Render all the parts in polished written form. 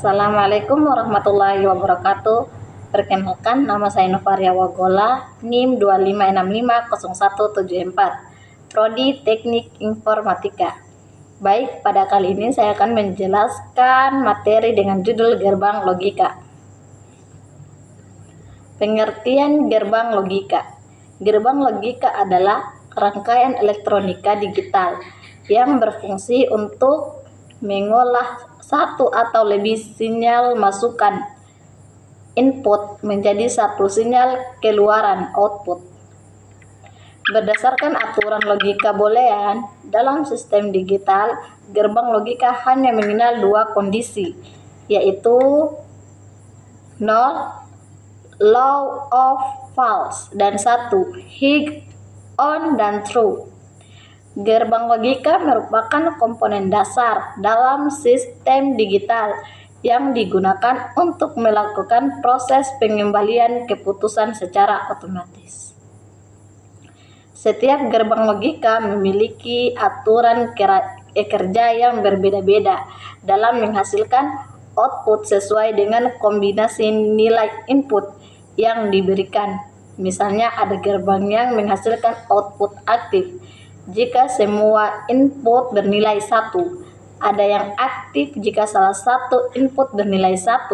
Assalamualaikum warahmatullahi wabarakatuh. Perkenalkan, nama saya Novaria Wagola, NIM 25650174, Prodi Teknik Informatika. Baik, pada kali ini saya akan menjelaskan materi dengan judul Gerbang Logika. Pengertian gerbang logika. Gerbang logika adalah rangkaian elektronika digital yang berfungsi untuk mengolah satu atau lebih sinyal masukan input menjadi satu sinyal keluaran output. Berdasarkan aturan logika boolean dalam sistem digital, gerbang logika hanya mengenal dua kondisi, yaitu 0, law of false, dan 1, high, on, dan true. Gerbang logika merupakan komponen dasar dalam sistem digital yang digunakan untuk melakukan proses pengembalian keputusan secara otomatis. Setiap gerbang logika memiliki aturan kerja yang berbeda-beda dalam menghasilkan output sesuai dengan kombinasi nilai input yang diberikan. Misalnya ada gerbang yang menghasilkan output aktif jika semua input bernilai 1, ada yang aktif jika salah satu input bernilai 1,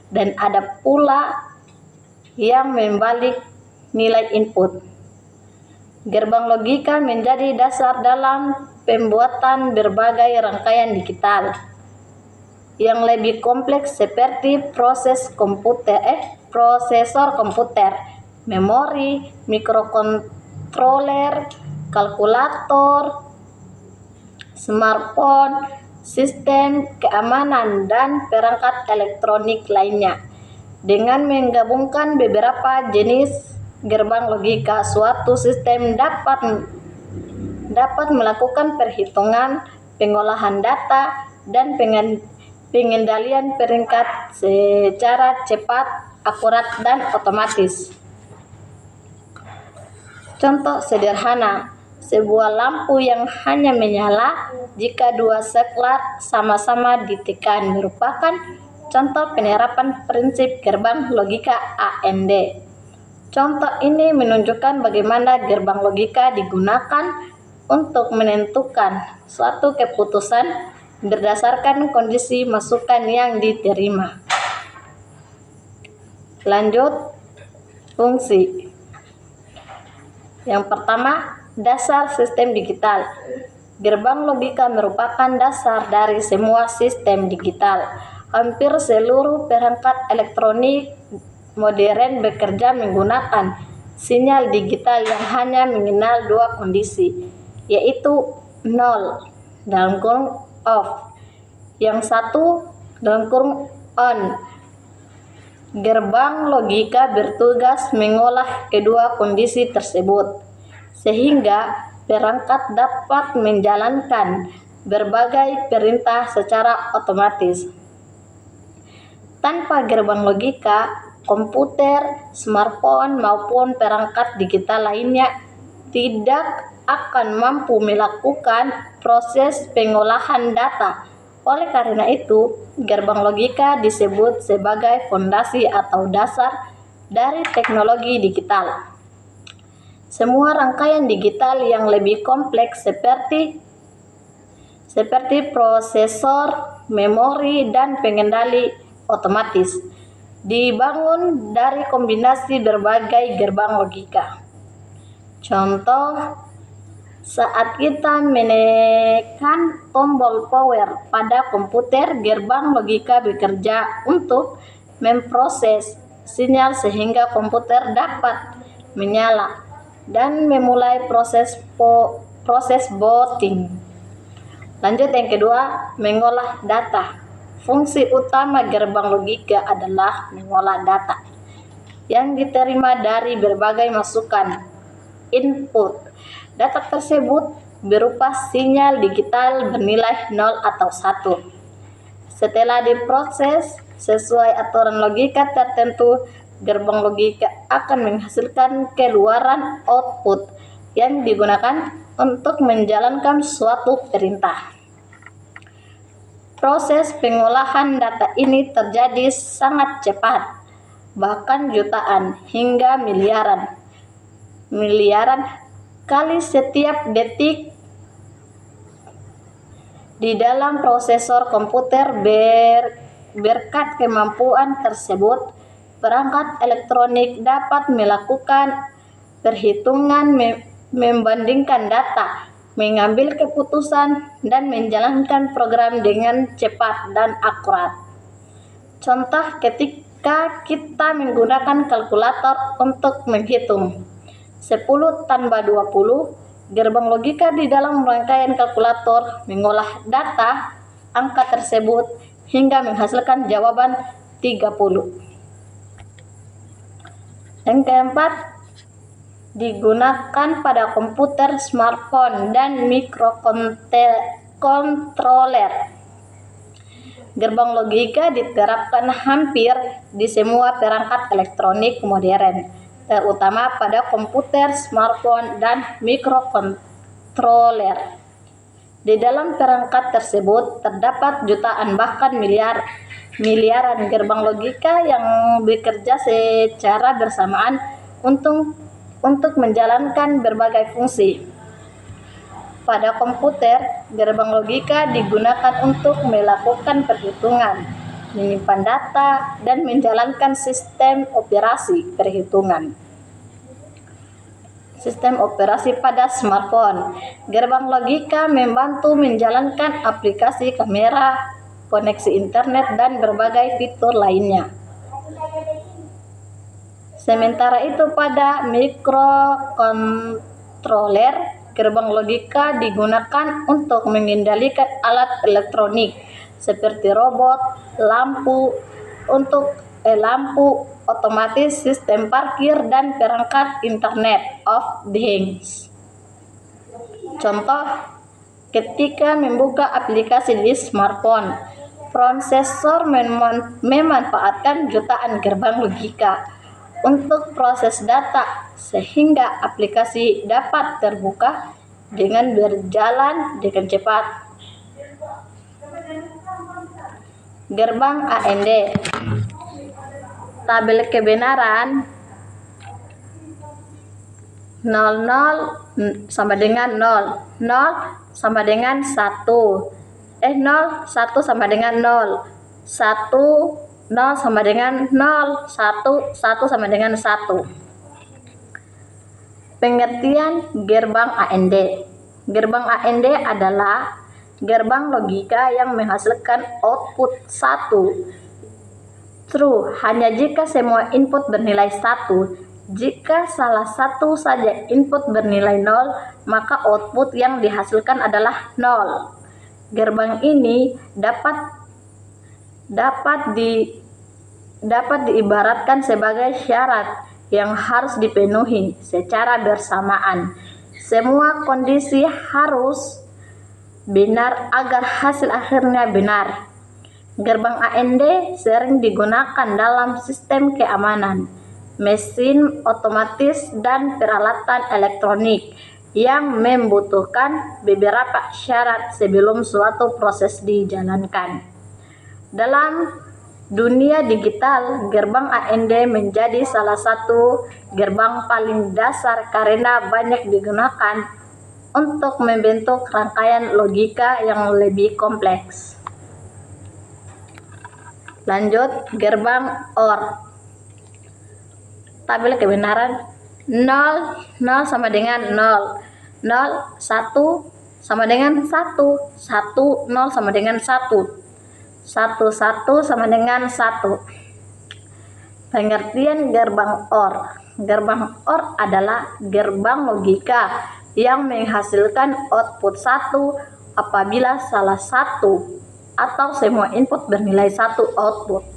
dan ada pula yang membalik nilai input. Gerbang logika menjadi dasar dalam pembuatan berbagai rangkaian digital yang lebih kompleks seperti prosesor komputer, memori, mikrokontroler, kalkulator, smartphone, sistem keamanan, dan perangkat elektronik lainnya. Dengan menggabungkan beberapa jenis gerbang logika, suatu sistem dapat melakukan perhitungan, pengolahan data, dan pengendalian perangkat secara cepat, akurat, dan otomatis. Contoh sederhana, sebuah lampu yang hanya menyala jika dua saklar sama-sama ditekan merupakan contoh penerapan prinsip gerbang logika AND. Contoh ini menunjukkan bagaimana gerbang logika digunakan untuk menentukan suatu keputusan berdasarkan kondisi masukan yang diterima. Lanjut, fungsi. Yang pertama, dasar sistem digital. Gerbang logika merupakan dasar dari semua sistem digital. Hampir seluruh perangkat elektronik modern bekerja menggunakan sinyal digital yang hanya mengenal dua kondisi, yaitu 0 dalam kurung off, yang 1 dalam kurung on. Gerbang logika bertugas mengolah kedua kondisi tersebut, sehingga perangkat dapat menjalankan berbagai perintah secara otomatis. Tanpa gerbang logika, komputer, smartphone, maupun perangkat digital lainnya tidak akan mampu melakukan proses pengolahan data. Oleh karena itu, gerbang logika disebut sebagai fondasi atau dasar dari teknologi digital. Semua rangkaian digital yang lebih kompleks seperti prosesor, memori, dan pengendali otomatis dibangun dari kombinasi berbagai gerbang logika. Contoh, saat kita menekan tombol power pada komputer, gerbang logika bekerja untuk memproses sinyal sehingga komputer dapat menyala dan memulai proses booting. Lanjut, yang kedua, mengolah data. Fungsi utama gerbang logika adalah mengolah data yang diterima dari berbagai masukan input. Data tersebut berupa sinyal digital bernilai 0 atau 1. Setelah diproses sesuai aturan logika tertentu, gerbang logika akan menghasilkan keluaran output yang digunakan untuk menjalankan suatu perintah. Proses pengolahan data ini terjadi sangat cepat, bahkan jutaan hingga miliaran kali setiap detik. Di dalam prosesor komputer berkat kemampuan tersebut, perangkat elektronik dapat melakukan perhitungan, membandingkan data, mengambil keputusan, dan menjalankan program dengan cepat dan akurat. Contoh ketika kita menggunakan kalkulator untuk menghitung 10 tambah 20, gerbang logika di dalam rangkaian kalkulator mengolah data angka tersebut hingga menghasilkan jawaban 30. Yang keempat, digunakan pada komputer, smartphone, dan mikrokontroler. Gerbang logika diterapkan hampir di semua perangkat elektronik modern, terutama pada komputer, smartphone, dan mikrokontroler. Di dalam perangkat tersebut terdapat jutaan bahkan miliaran gerbang logika yang bekerja secara bersamaan untuk menjalankan berbagai fungsi. Pada komputer, gerbang logika digunakan untuk melakukan perhitungan, menyimpan data, dan menjalankan sistem operasi perhitungan. Sistem operasi pada smartphone, gerbang logika membantu menjalankan aplikasi kamera, koneksi internet, dan berbagai fitur lainnya. Sementara itu pada mikrokontroler, gerbang logika digunakan untuk mengendalikan alat elektronik seperti robot, lampu otomatis, sistem parkir, dan perangkat Internet of Things. Contoh, ketika membuka aplikasi di smartphone, prosesor memanfaatkan jutaan gerbang logika untuk proses data sehingga aplikasi dapat terbuka dengan berjalan dengan cepat. Gerbang AND, tabel kebenaran 00 sama dengan 0, 0 sama dengan 1, 1 sama dengan 0, 1 0 sama dengan 0, 1 sama dengan 1. Pengertian gerbang AND. Gerbang AND adalah gerbang logika yang menghasilkan output 1 true hanya jika semua input bernilai 1. Jika salah satu saja input bernilai 0, maka output yang dihasilkan adalah 0. Gerbang ini dapat diibaratkan sebagai syarat yang harus dipenuhi secara bersamaan. Semua kondisi harus benar agar hasil akhirnya benar. Gerbang AND sering digunakan dalam sistem keamanan, mesin otomatis, dan peralatan elektronik yang membutuhkan beberapa syarat sebelum suatu proses dijalankan. Dalam dunia digital, gerbang AND menjadi salah satu gerbang paling dasar karena banyak digunakan untuk membentuk rangkaian logika yang lebih kompleks. Lanjut, gerbang OR. Tabel kebenaran 0 sama dengan 0, 0 1 sama dengan 1, 1 0 sama dengan 1, 1 sama dengan 1. Pengertian gerbang OR. Gerbang OR adalah gerbang logika yang menghasilkan output 1 apabila salah satu atau semua input bernilai 1 output.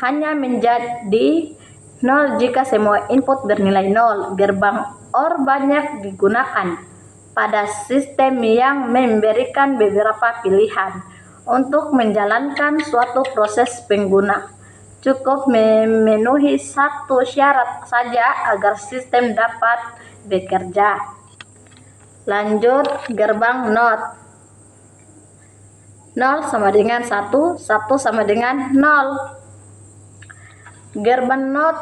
Hanya menjadi 0 jika semua input bernilai 0. Gerbang OR banyak digunakan pada sistem yang memberikan beberapa pilihan untuk menjalankan suatu proses. Pengguna cukup memenuhi satu syarat saja agar sistem dapat bekerja. Lanjut, gerbang NOT. 0 sama dengan 1, 1 sama dengan 0. Gerbang NOT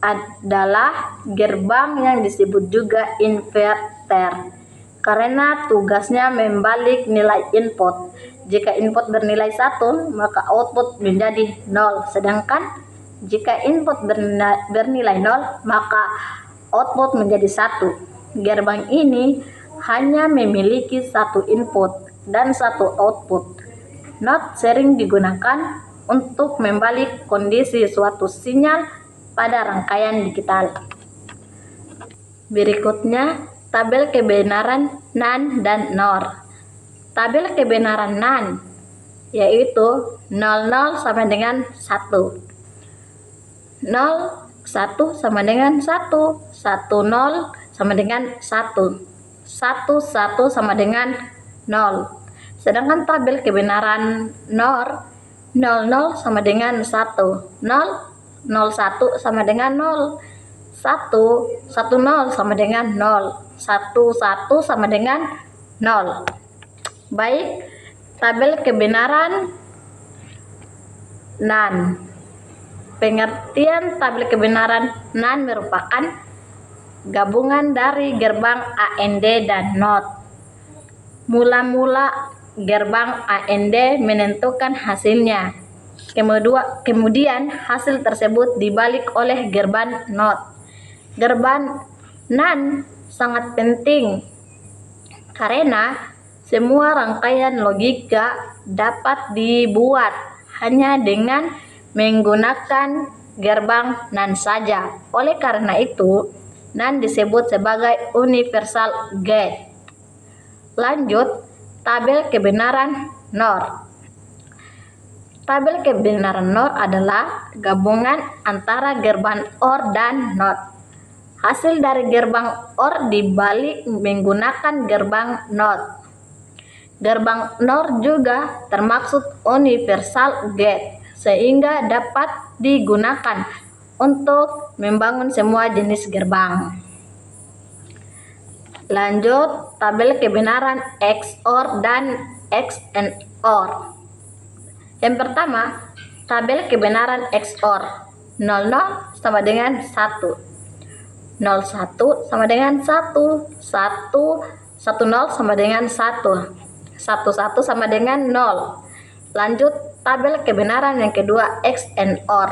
adalah gerbang yang disebut juga inverter karena tugasnya membalik nilai input. Jika input bernilai 1, maka output menjadi 0. Sedangkan jika input bernilai 0, maka output menjadi 1. Gerbang ini hanya memiliki satu input dan satu output. NOT sering digunakan untuk membalik kondisi suatu sinyal pada rangkaian digital. Berikutnya, tabel kebenaran NaN dan NOR. Tabel kebenaran NaN yaitu 00 sama dengan 1. 0, 1 sama dengan 1, 10 sama dengan 1, 11 sama dengan 0. Sedangkan tabel kebenaran NOR 00 sama dengan 1, 0, 01 sama dengan 0, 1, 10 sama dengan 0, 11 sama dengan 0. Baik, tabel kebenaran NaN. Pengertian tabel kebenaran NaN merupakan gabungan dari gerbang AND dan NOT. Mula-mula gerbang AND menentukan hasilnya. Kemudian hasil tersebut dibalik oleh gerbang NOT. Gerbang NaN sangat penting karena semua rangkaian logika dapat dibuat hanya dengan menggunakan gerbang NaN saja. Oleh karena itu, NaN disebut sebagai universal gate. Lanjut, tabel kebenaran NOR. Tabel kebenaran NOR adalah gabungan antara gerbang OR dan NOT. Hasil dari gerbang OR dibalik menggunakan gerbang NOT. Gerbang NOR juga termasuk universal gate sehingga dapat digunakan untuk membangun semua jenis gerbang. Lanjut, tabel kebenaran XOR dan XNOR. Yang pertama, tabel kebenaran XOR. 00 sama dengan 1, 01 sama dengan 1, 10 sama dengan 1, 11 sama dengan 0. Lanjut, tabel kebenaran yang kedua XNOR.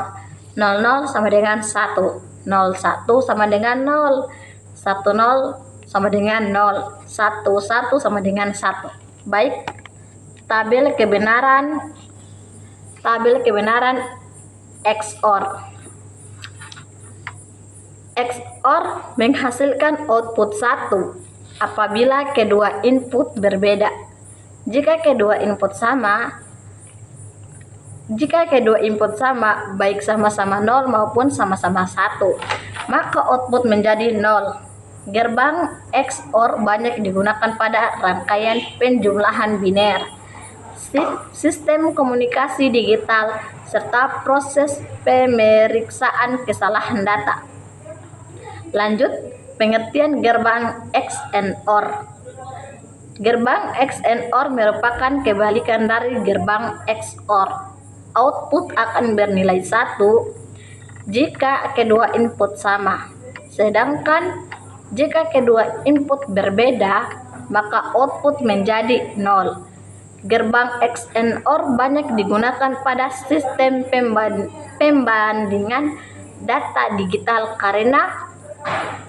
00 sama dengan 1, 01 sama dengan 0, 10 sama dengan 0, 11 sama dengan 1. Baik, tabel kebenaran XOR. XOR menghasilkan output 1 apabila kedua input berbeda. Jika kedua input sama, baik sama-sama 0 maupun sama-sama 1, maka output menjadi 0. Gerbang XOR banyak digunakan pada rangkaian penjumlahan biner, sistem komunikasi digital, serta proses pemeriksaan kesalahan data. Lanjut, pengertian gerbang XNOR. Gerbang XNOR merupakan kebalikan dari gerbang XOR. Output akan bernilai 1 jika kedua input sama. Sedangkan jika kedua input berbeda, maka output menjadi 0. Gerbang XNOR banyak digunakan pada sistem pembandingan data digital karena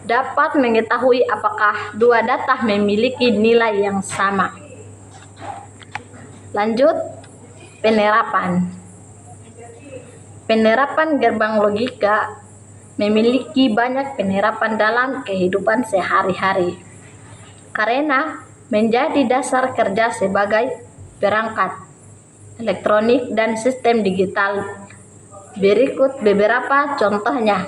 dapat mengetahui apakah dua data memiliki nilai yang sama. Lanjut, penerapan. Penerapan gerbang logika memiliki banyak penerapan dalam kehidupan sehari-hari karena menjadi dasar kerja sebagai perangkat elektronik dan sistem digital. Berikut beberapa contohnya.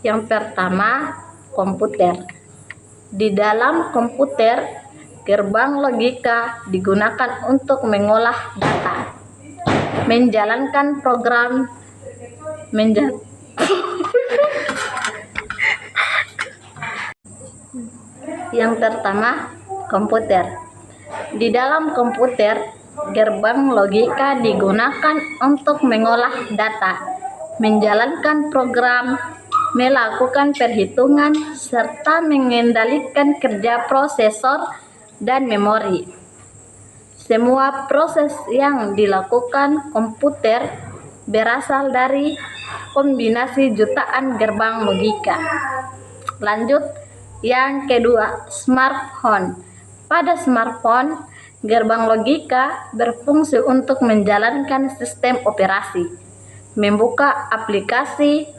Yang pertama, komputer. Di dalam komputer, gerbang logika digunakan untuk mengolah data, menjalankan program, Yang pertama, komputer. Di dalam komputer, Gerbang logika digunakan untuk mengolah data, menjalankan program, melakukan perhitungan, serta mengendalikan kerja prosesor dan memori. Semua proses yang dilakukan komputer berasal dari kombinasi jutaan gerbang logika. Lanjut, yang kedua, smartphone. Pada smartphone, gerbang logika berfungsi untuk menjalankan sistem operasi, membuka aplikasi,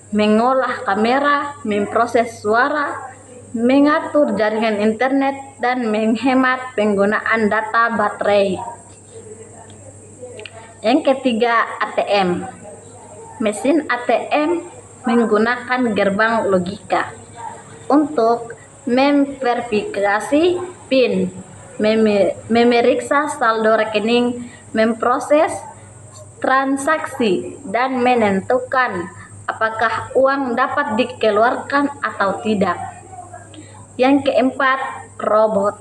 mengolah kamera, memproses suara, mengatur jaringan internet, dan menghemat penggunaan data baterai. Yang ketiga, ATM. Mesin ATM menggunakan gerbang logika untuk memverifikasi PIN, memeriksa saldo rekening, memproses transaksi, dan menentukan apakah uang dapat dikeluarkan atau tidak. Yang keempat, robot.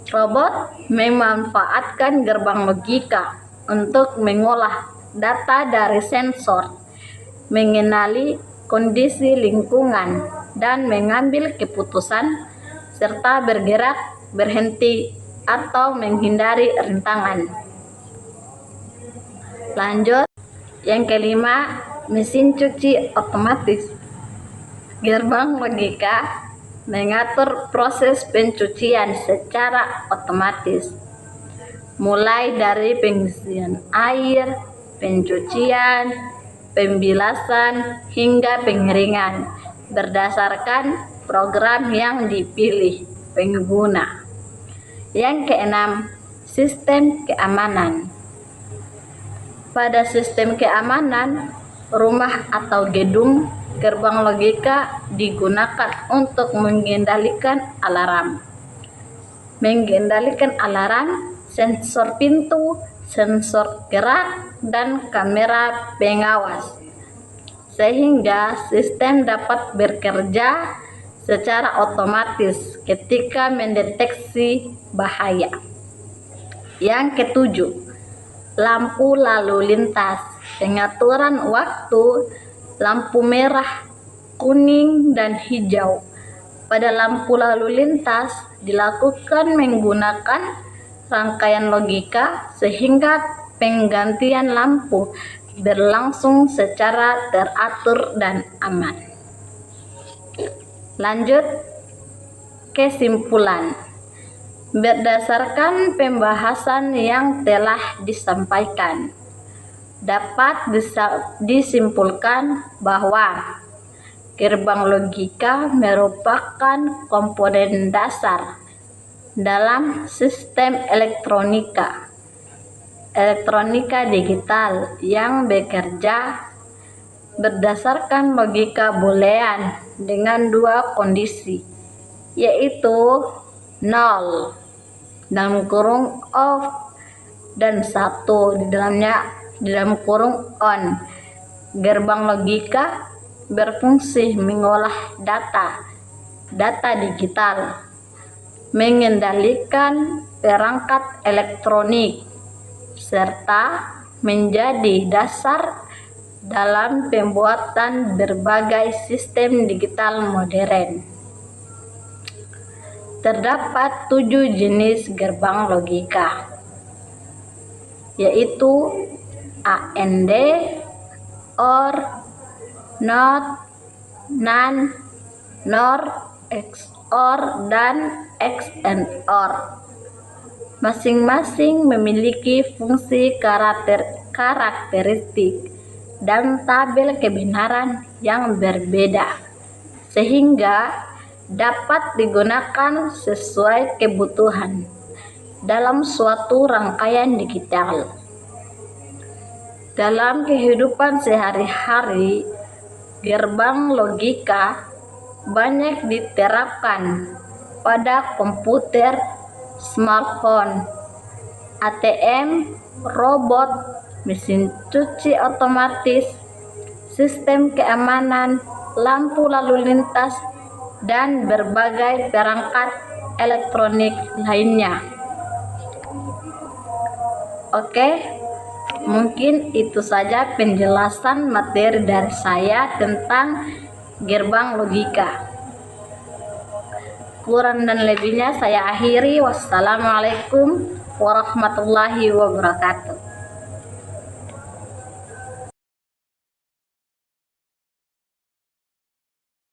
Robot memanfaatkan gerbang logika untuk mengolah data dari sensor, mengenali kondisi lingkungan, dan mengambil keputusan, serta bergerak, berhenti, atau menghindari rintangan. Lanjut, yang kelima, mesin cuci otomatis. Gerbang logika mengatur proses pencucian secara otomatis, mulai dari pengisian air, pencucian, pembilasan, hingga pengeringan, berdasarkan program yang dipilih pengguna. Yang keenam, sistem keamanan. Pada sistem keamanan rumah atau gedung, gerbang logika digunakan untuk mengendalikan alarm, sensor pintu, sensor gerak, dan kamera pengawas, sehingga sistem dapat bekerja secara otomatis ketika mendeteksi bahaya. Yang ketujuh, lampu lalu lintas. Pengaturan waktu lampu merah, kuning, dan hijau pada lampu lalu lintas dilakukan menggunakan rangkaian logika sehingga penggantian lampu berlangsung secara teratur dan aman. Lanjut, kesimpulan. Berdasarkan pembahasan yang telah disampaikan, dapat disimpulkan bahwa gerbang logika merupakan komponen dasar dalam sistem elektronika digital yang bekerja berdasarkan logika boolean dengan dua kondisi, yaitu 0 (off) dan 1 (on). Gerbang logika berfungsi mengolah data digital, mengendalikan perangkat elektronik, serta menjadi dasar dalam pembuatan berbagai sistem digital modern. Terdapat 7 jenis gerbang logika, yaitu AND, OR, NOT, NAND, NOR, XOR, dan XNOR. Masing-masing memiliki fungsi karakteristik dan tabel kebenaran yang berbeda, sehingga dapat digunakan sesuai kebutuhan dalam suatu rangkaian digital. Dalam kehidupan sehari-hari, gerbang logika banyak diterapkan pada komputer, smartphone, ATM, robot, mesin cuci otomatis, sistem keamanan, lampu lalu lintas, dan berbagai perangkat elektronik lainnya. Oke, mungkin itu saja penjelasan materi dari saya tentang gerbang logika. Kurang dan lebihnya saya akhiri. Wassalamualaikum warahmatullahi wabarakatuh.